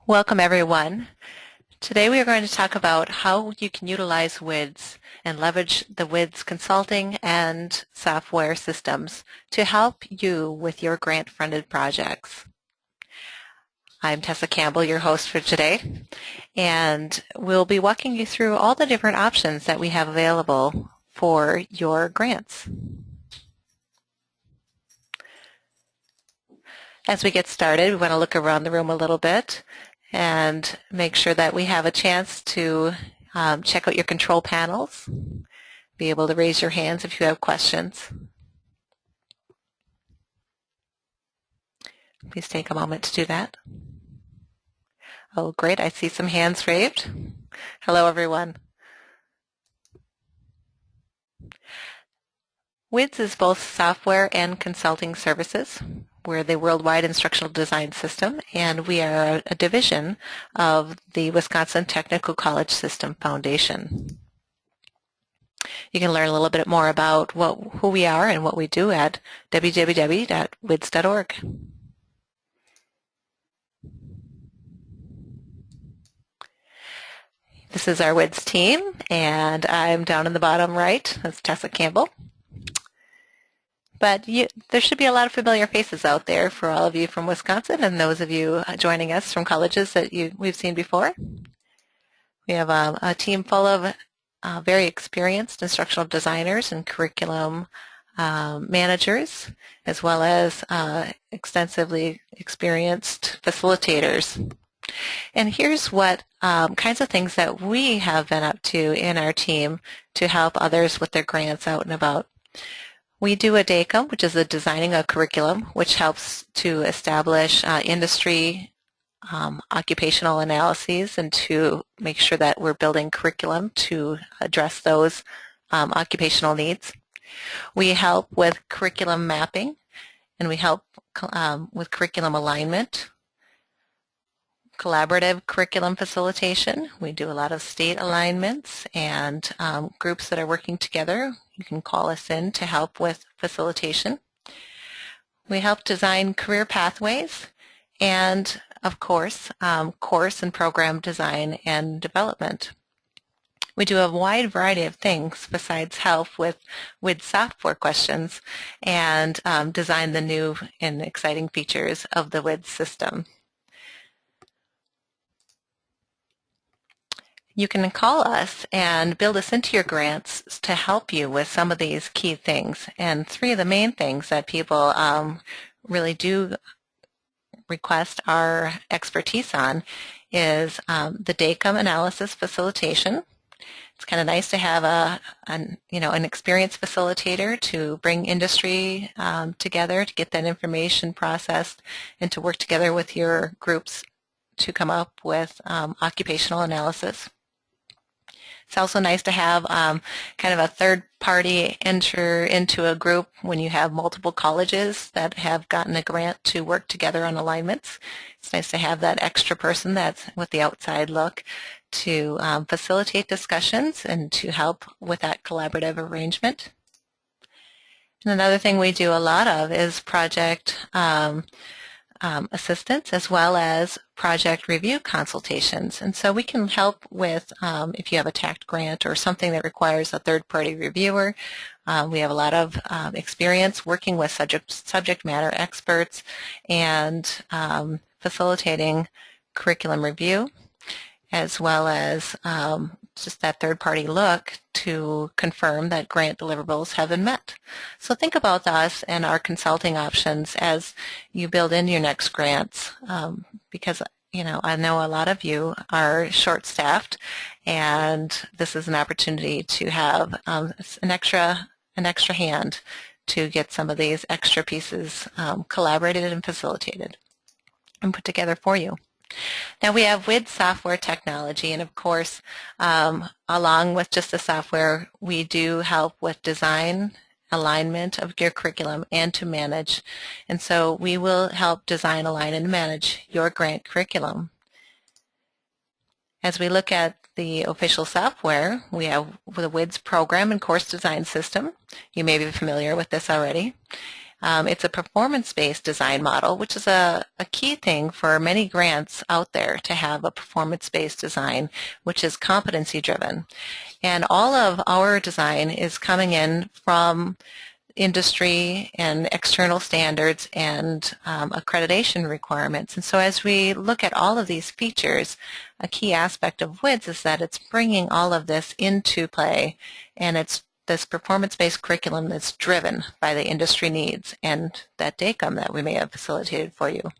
Welcome everyone. Today we are going to talk about how you can utilize WIDS and leverage the WIDS consulting and software systems to help you with your grant-funded projects. I'm Tessa Campbell, your host for today, and we'll be walking you through all the different options that we have available for your grants. As we get started, we want to look around the room a little bit and make sure that we have a chance to check out your control panels, be able to raise your hands if you have questions. Please take a moment to do that. Oh, great, I see some hands raised. Hello, everyone. WIDS is both software and consulting services. We're the worldwide instructional design system, and we are a division of the Wisconsin Technical College System Foundation. You can learn a little bit more about who we are and what we do at www.wids.org. This is our WIDS team, and I'm down in the bottom right. That's Tessa Campbell. But there should be a lot of familiar faces out there for all of you from Wisconsin and those of you joining us from colleges that we've seen before. We have a team full of very experienced instructional designers and curriculum managers, as well as extensively experienced facilitators. And here's what kinds of things that we have been up to in our team to help others with their grants out and about. We do a DACM, which is the designing a curriculum, which helps to establish industry occupational analyses and to make sure that we're building curriculum to address those occupational needs. We help with curriculum mapping, and we help with curriculum alignment, collaborative curriculum facilitation. We do a lot of state alignments and groups that are working together. You can call us in to help with facilitation. We help design career pathways and, of course, course and program design and development. We do a wide variety of things besides help with software questions and design the new and exciting features of the WIDS system. You can call us and build us into your grants to help you with some of these key things. And three of the main things that people really do request our expertise on is the DACM analysis facilitation. It's kind of nice to have an experienced facilitator to bring industry together to get that information processed and to work together with your groups to come up with occupational analysis. It's also nice to have kind of a third party enter into a group when you have multiple colleges that have gotten a grant to work together on alignments. It's nice to have that extra person that's with the outside look to facilitate discussions and to help with that collaborative arrangement. And another thing we do a lot of is project assistance as well as project review consultations. And so we can help with if you have a TACT grant or something that requires a third-party reviewer. We have a lot of experience working with subject matter experts and facilitating curriculum review, as well as just that third-party look to confirm that grant deliverables have been met. So think about us and our consulting options as you build in your next grants, because I know a lot of you are short-staffed, and this is an opportunity to have an extra hand to get some of these extra pieces collaborated and facilitated and put together for you. Now we have WIDS software technology, and of course, along with just the software, we do help with design, alignment of your curriculum, and to manage. And so we will help design, align, and manage your grant curriculum. As we look at the official software, we have the WIDS program and course design system. You may be familiar with this already. It's a performance-based design model, which is a key thing for many grants out there, to have a performance-based design, which is competency-driven. And all of our design is coming in from industry and external standards and accreditation requirements. And so as we look at all of these features, a key aspect of WIDS is that it's bringing all of this into play, and it's this performance-based curriculum that's driven by the industry needs and that DACOM that we may have facilitated for you.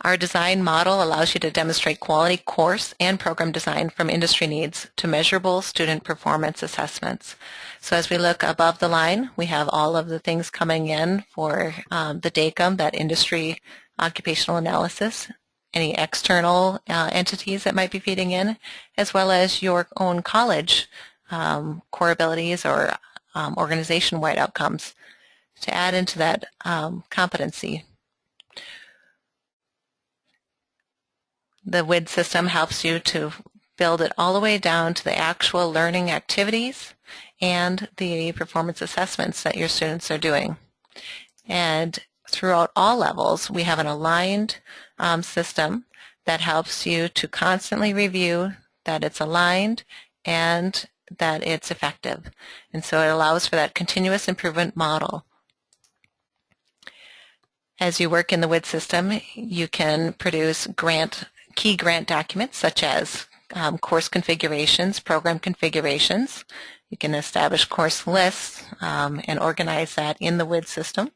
Our design model allows you to demonstrate quality course and program design from industry needs to measurable student performance assessments. So as we look above the line, we have all of the things coming in for the DACOM, that industry occupational analysis, any external entities that might be feeding in, as well as your own college core abilities or organization-wide outcomes to add into that competency. The WIDS system helps you to build it all the way down to the actual learning activities and the performance assessments that your students are doing. And throughout all levels, we have an aligned system that helps you to constantly review that it's aligned and that it's effective. And so it allows for that continuous improvement model. As you work in the WIDS system, you can produce key grant documents such as course configurations, program configurations. You can establish course lists and organize that in the WIDS system.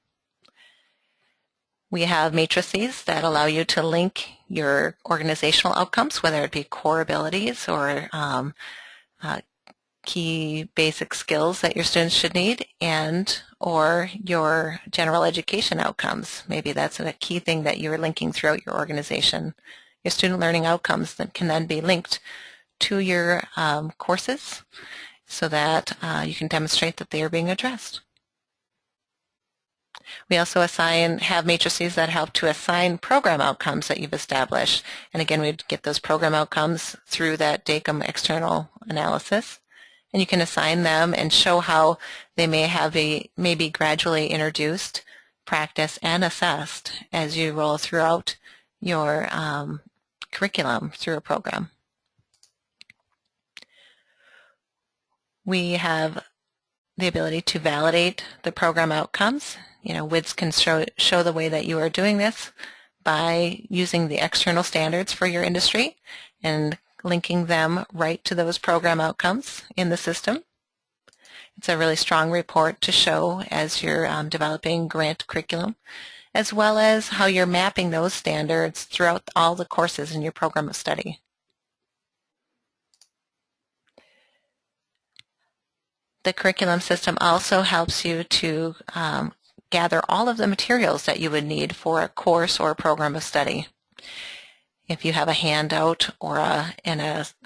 We have matrices that allow you to link your organizational outcomes, whether it be core abilities or key basic skills that your students should need, or your general education outcomes. Maybe that's a key thing that you're linking throughout your organization. Your student learning outcomes that can then be linked to your courses so that you can demonstrate that they are being addressed. We also have matrices that help to assign program outcomes that you've established. And again, we'd get those program outcomes through that DACOM external analysis. And you can assign them and show how they may be gradually introduced, practiced, and assessed as you roll throughout your curriculum through a program. We have the ability to validate the program outcomes. WIDS can show the way that you are doing this by using the external standards for your industry and linking them right to those program outcomes in the system. It's a really strong report to show as you're developing grant curriculum, as well as how you're mapping those standards throughout all the courses in your program of study. The curriculum system also helps you to gather all of the materials that you would need for a course or a program of study. If you have a handout or a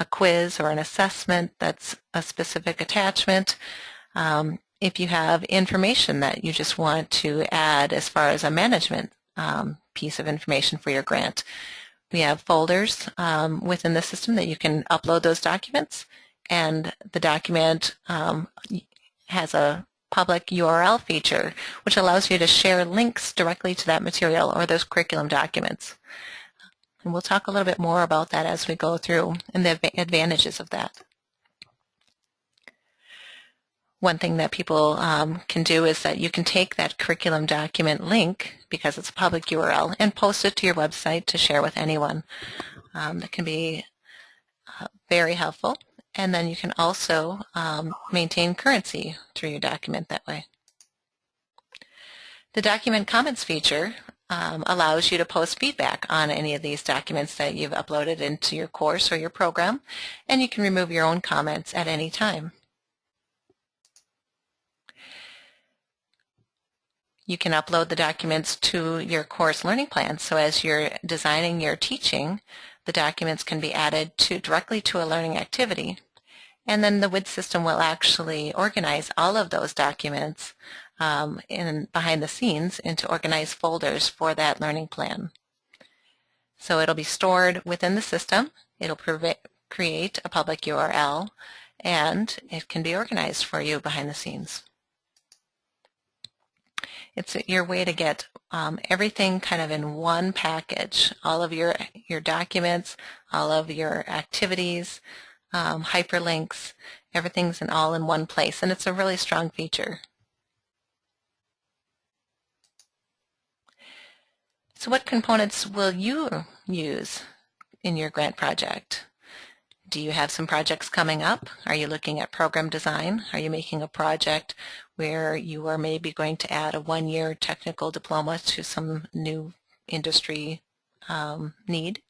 quiz or an assessment that's a specific attachment, if you have information that you just want to add as far as a management piece of information for your grant, we have folders within the system that you can upload those documents, and the document has a public URL feature which allows you to share links directly to that material or those curriculum documents. And we'll talk a little bit more about that as we go through and the advantages of that. One thing that people can do is that you can take that curriculum document link, because it's a public URL, and post it to your website to share with anyone. That can be very helpful. And then you can also maintain currency through your document that way. The document comments feature allows you to post feedback on any of these documents that you've uploaded into your course or your program, and you can remove your own comments at any time. You can upload the documents to your course learning plan, so as you're designing your teaching, the documents can be added directly to a learning activity. And then the WIDS system will actually organize all of those documents behind the scenes into organized folders for that learning plan. So it'll be stored within the system, it'll create a public URL, and it can be organized for you behind the scenes. It's your way to get everything kind of in one package, all of your documents, all of your activities, hyperlinks, everything's all in one place, and it's a really strong feature. So what components will you use in your grant project? Do you have some projects coming up? Are you looking at program design? Are you making a project where you are maybe going to add a one-year technical diploma to some new industry need?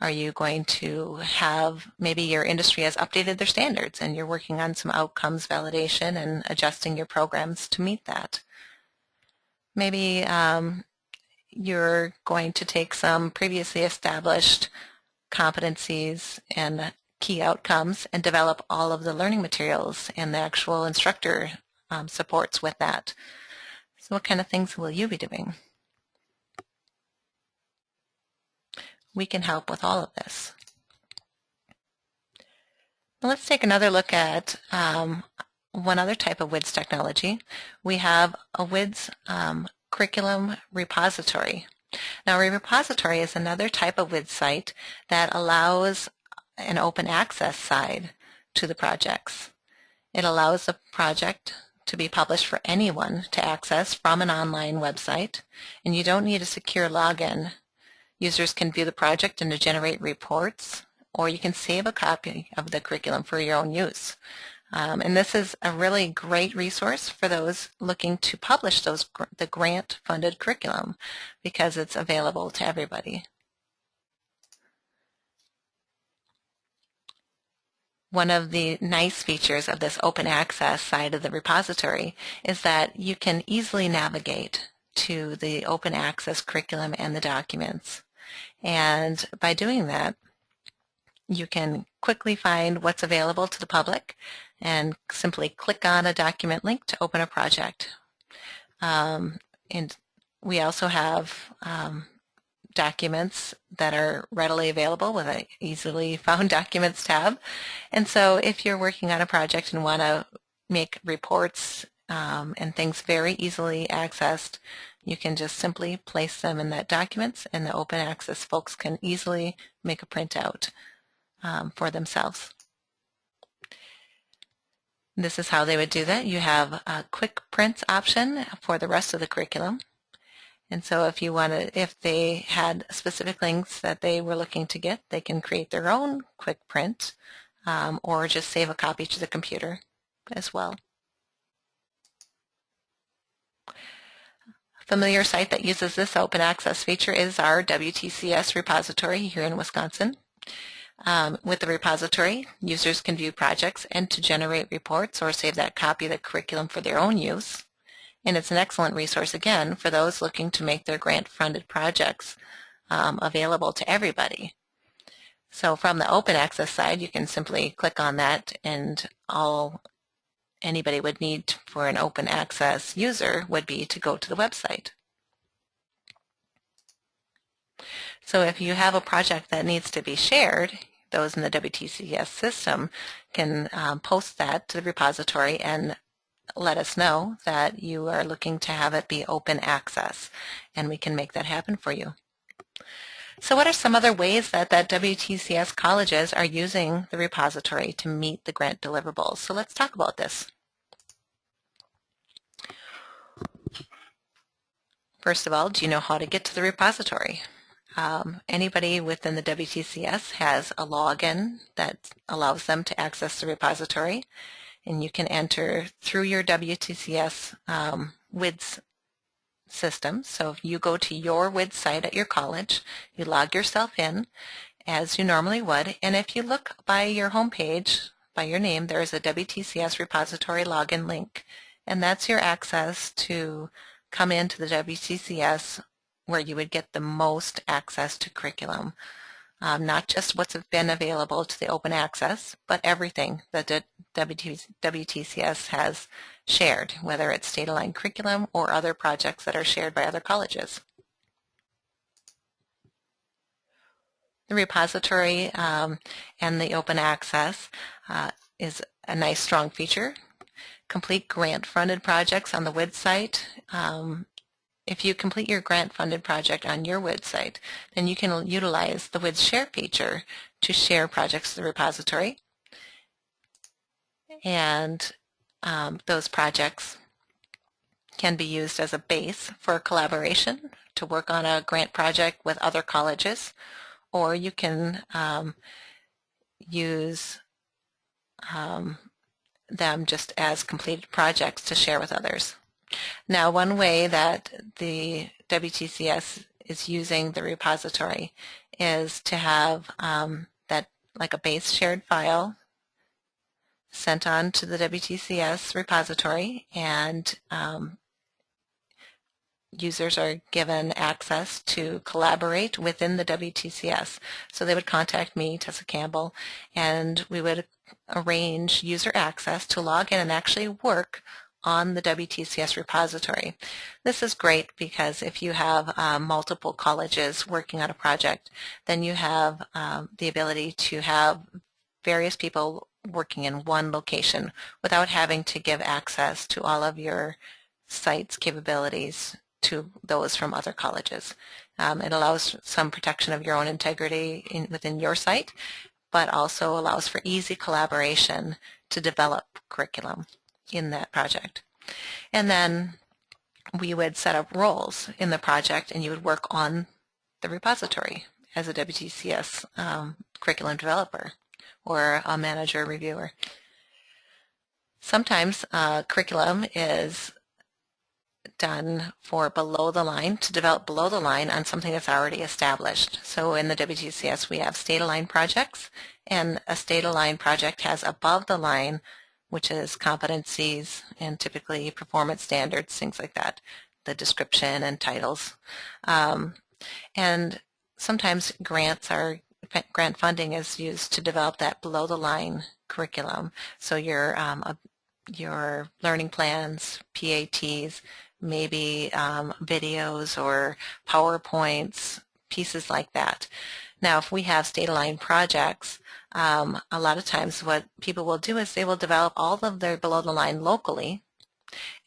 Are you going to have, maybe your industry has updated their standards and you're working on some outcomes validation and adjusting your programs to meet that? Maybe you're going to take some previously established competencies and key outcomes and develop all of the learning materials and the actual instructor supports with that. So what kind of things will you be doing? We can help with all of this. Now let's take another look at one other type of WIDS technology. We have a WIDS curriculum repository. Now, a repository is another type of WIDS site that allows an open access side to the projects. It allows the project to be published for anyone to access from an online website, and you don't need a secure login. Users can view the project and to generate reports, or you can save a copy of the curriculum for your own use. And this is a really great resource for those looking to publish the grant-funded curriculum because it's available to everybody. One of the nice features of this open access side of the repository is that you can easily navigate to the open access curriculum and the documents. And by doing that, you can quickly find what's available to the public and simply click on a document link to open a project. And we also have documents that are readily available with an easily found documents tab. And so if you're working on a project and want to make reports and things very easily accessed, you can just simply place them in that documents, and the open access folks can easily make a printout for themselves. This is how they would do that. You have a quick prints option for the rest of the curriculum. And so if they had specific links that they were looking to get, they can create their own quick print or just save a copy to the computer as well. A familiar site that uses this open access feature is our WTCS repository here in Wisconsin. With the repository, users can view projects and to generate reports or save that copy of the curriculum for their own use. And it's an excellent resource, again, for those looking to make their grant-funded projects available to everybody. So from the open access side, you can simply click on that, and all anybody would need for an open access user would be to go to the website. So if you have a project that needs to be shared, those in the WTCS system can post that to the repository and let us know that you are looking to have it be open access, and we can make that happen for you. So what are some other ways that WTCS colleges are using the repository to meet the grant deliverables? So let's talk about this. First of all, do you know how to get to the repository? Anybody within the WTCS has a login that allows them to access the repository, and you can enter through your WTCS WIDS system. So if you go to your WIDS site at your college, you log yourself in as you normally would, and if you look by your home page, by your name, there is a WTCS repository login link, and that's your access to come into the WTCS where you would get the most access to curriculum. Not just what's been available to the open access, but everything that the WTCS has shared, whether it's state-aligned curriculum or other projects that are shared by other colleges. The repository and the open access is a nice strong feature. complete grant-funded projects on the WIDS site. If you complete your grant-funded project on your WIDS site, then you can utilize the WIDS Share feature to share projects to the repository. And those projects can be used as a base for collaboration to work on a grant project with other colleges, or you can use them just as completed projects to share with others. Now, one way that the WTCS is using the repository is to have that like a base shared file sent on to the WTCS repository, and users are given access to collaborate within the WTCS. So they would contact me, Tessa Campbell, and we would arrange user access to log in and actually work on the WTCS repository. This is great because if you have multiple colleges working on a project, then you have the ability to have various people working in one location without having to give access to all of your site's capabilities to those from other colleges. It allows some protection of your own integrity within your site, but also allows for easy collaboration to develop curriculum in that project. And then we would set up roles in the project, and you would work on the repository as a WTCS curriculum developer or a manager reviewer. Sometimes curriculum is done for below the line, to develop below the line on something that's already established. So in the WTCS we have state-aligned projects, and a state-aligned project has above the line, which is competencies and typically performance standards, things like that, the description and titles. And sometimes grant funding is used to develop that below the line curriculum. So your learning plans, PATs, maybe videos or PowerPoints, pieces like that. Now, if we have state-aligned projects, a lot of times what people will do is they will develop all of their below the line locally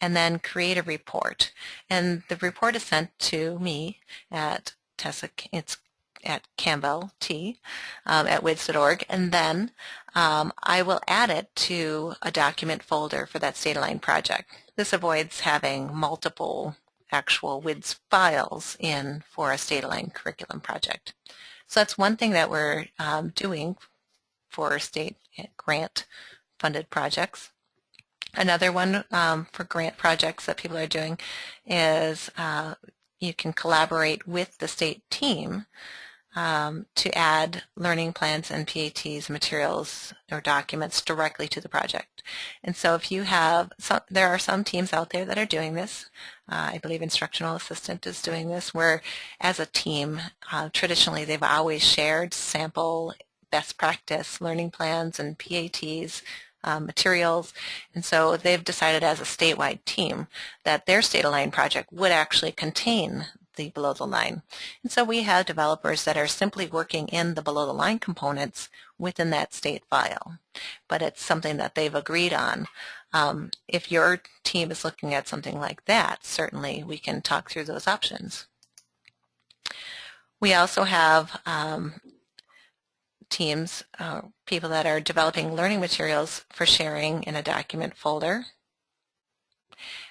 and then create a report. And the report is sent to me at Tessa, it's at Campbell T at WIDS.org, and then I will add it to a document folder for that state-aligned project. This avoids having multiple actual WIDS files in for a state-aligned curriculum project. So that's one thing that we're doing for state grant-funded projects. Another one for grant projects that people are doing is you can collaborate with the state team to add learning plans and PATs, materials, or documents directly to the project. And so if you have, there are some teams out there that are doing this. I believe Instructional Assistant is doing this, where as a team, traditionally they've always shared sample best practice learning plans and PATs, materials, and so they've decided as a statewide team that their state-aligned project would actually contain the below the line. And so we have developers that are simply working in the below the line components within that state file, but it's something that they've agreed on. If your team is looking at something like that, certainly we can talk through those options. We also have teams, people that are developing learning materials for sharing in a document folder.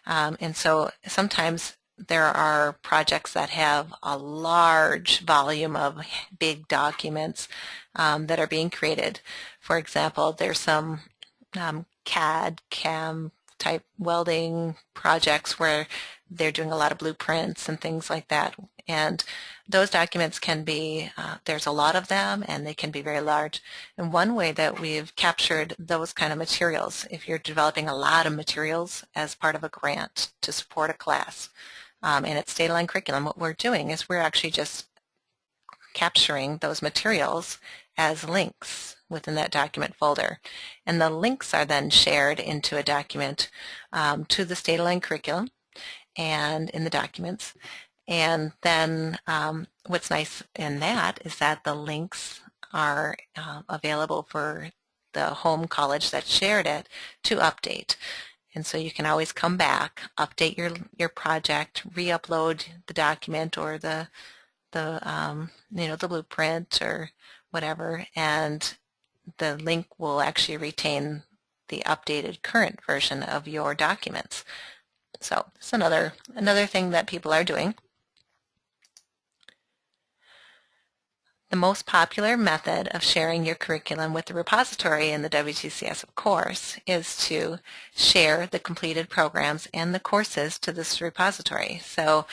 And so sometimes there are projects that have a large volume of big documents that are being created. For example, there's some CAD, CAM type welding projects where they're doing a lot of blueprints and things like that. And those documents can be, there's a lot of them, and they can be very large. And one way that we've captured those kind of materials, if you're developing a lot of materials as part of a grant to support a class, and it's state-aligned curriculum, what we're doing is we're actually just capturing those materials as links within that document folder. And the links are then shared into a document to the state-aligned curriculum and in the documents. And then what's nice in that is that the links are available for the home college that shared it to update. And so you can always come back, update your project, re-upload the document or the blueprint or whatever, and the link will actually retain the updated current version of your documents. So it's another thing that people are doing. The most popular method of sharing your curriculum with the repository in the WTCS, of course, is to share the completed programs and the courses to this repository. So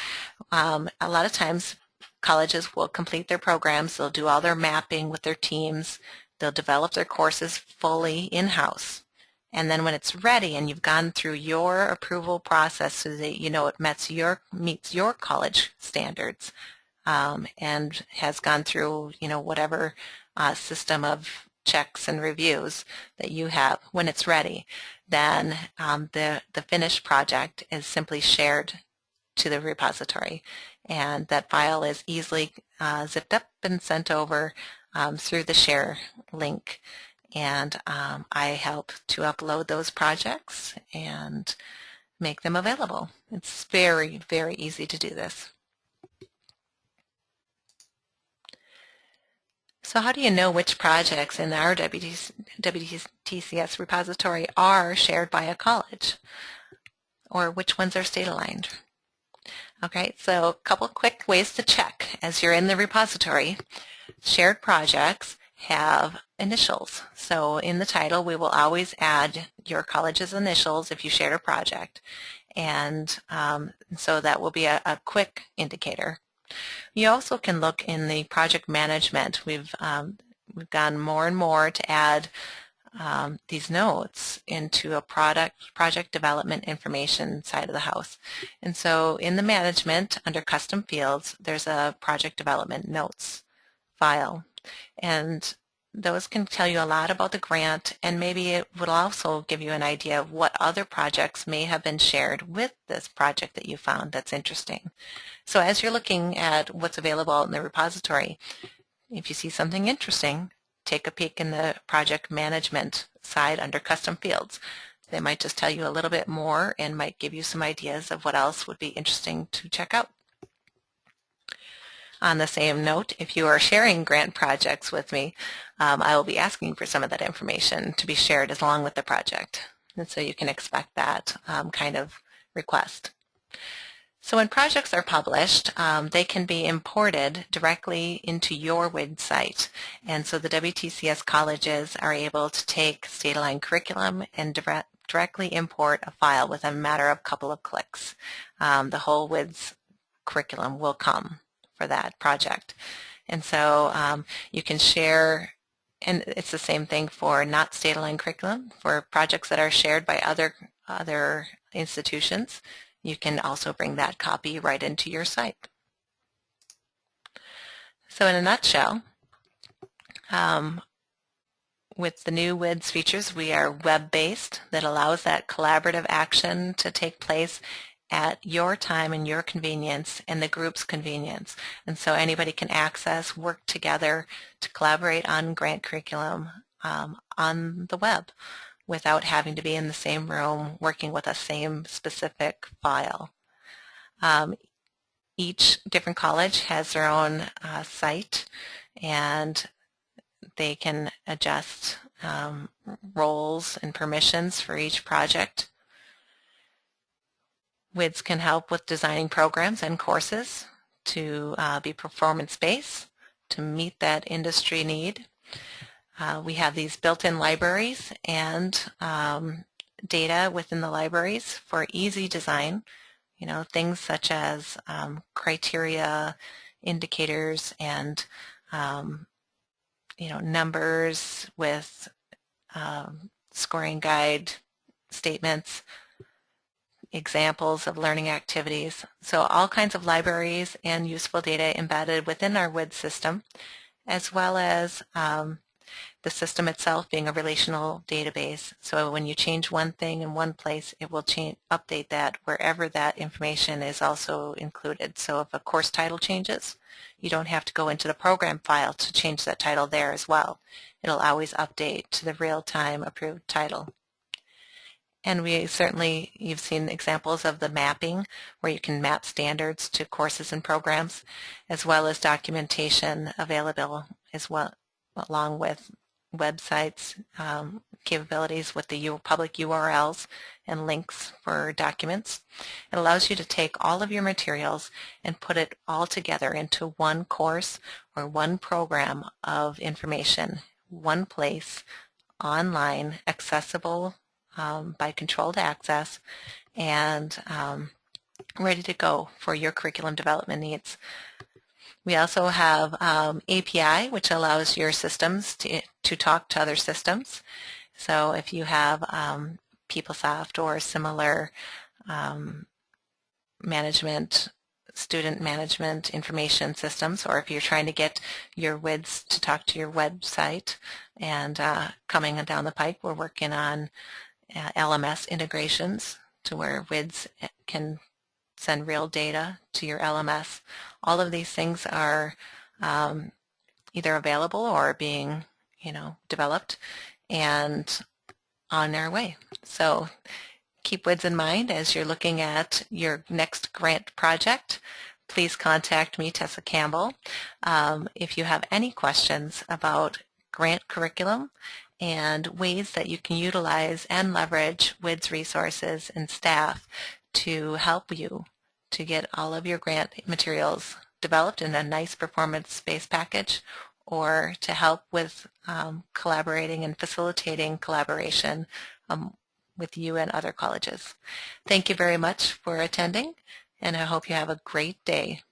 a lot of times colleges will complete their programs, they'll do all their mapping with their teams, they'll develop their courses fully in-house. And then when it's ready and you've gone through your approval process so that you know it meets your college standards, and has gone through whatever system of checks and reviews that you have, when it's ready, then the finished project is simply shared to the repository, and that file is easily zipped up and sent over through the share link. And I help to upload those projects and make them available. It's very, very easy to do this. So how do you know which projects in our WTCS repository are shared by a college, or which ones are state aligned? Okay, so a couple quick ways to check as you're in the repository. Shared projects have initials. So in the title, we will always add your college's initials if you shared a project. And so that will be a quick indicator. You also can look in the project management. We've gone more and more to add these notes into a project development information side of the house. And so in the management, under custom fields, there's a project development notes file. And those can tell you a lot about the grant, and maybe it will also give you an idea of what other projects may have been shared with this project that you found that's interesting. So as you're looking at what's available out in the repository, if you see something interesting, take a peek in the project management side under custom fields. They might just tell you a little bit more and might give you some ideas of what else would be interesting to check out. On the same note, if you are sharing grant projects with me, I will be asking for some of that information to be shared along with the project. And so you can expect that kind of request. So when projects are published, they can be imported directly into your WIDS site. And so the WTCS colleges are able to take state-aligned curriculum and directly import a file within a matter of a couple of clicks. The whole WIDS curriculum will come for that project. And so you can share, and it's the same thing for not state-aligned curriculum. For projects that are shared by other institutions, you can also bring that copy right into your site. So in a nutshell, with the new WIDS features, we are web-based. That allows that collaborative action to take place at your time and your convenience and the group's convenience. And so anybody can access, work together to collaborate on grant curriculum on the web without having to be in the same room working with a same specific file. Each different college has their own site, and they can adjust roles and permissions for each project. WIDS can help with designing programs and courses to be performance-based, to meet that industry need. We have these built-in libraries and data within the libraries for easy design, things such as criteria, indicators, and numbers with scoring guide statements, examples of learning activities. So all kinds of libraries and useful data embedded within our WIDS system, as well as the system itself being a relational database. So when you change one thing in one place, it will update that wherever that information is also included. So if a course title changes, you don't have to go into the program file to change that title there as well. it'll always update to the real-time approved title. And you've seen examples of the mapping where you can map standards to courses and programs, as well as documentation available as well, along with websites, capabilities with the public URLs and links for documents. It allows you to take all of your materials and put it all together into one course or one program of information, one place, online, accessible by controlled access, and ready to go for your curriculum development needs. We also have API, which allows your systems to talk to other systems. So if you have PeopleSoft or similar student management information systems, or if you're trying to get your WIDS to talk to your website, and coming down the pike, we're working on LMS integrations to where WIDS can send real data to your LMS. All of these things are either available or being, developed and on their way. So keep WIDS in mind as you're looking at your next grant project. Please contact me, Tessa Campbell, if you have any questions about grant curriculum and ways that you can utilize and leverage WIDS resources and staff to help you to get all of your grant materials developed in a nice performance-based package, or to help with collaborating and facilitating collaboration with you and other colleges. Thank you very much for attending, and I hope you have a great day.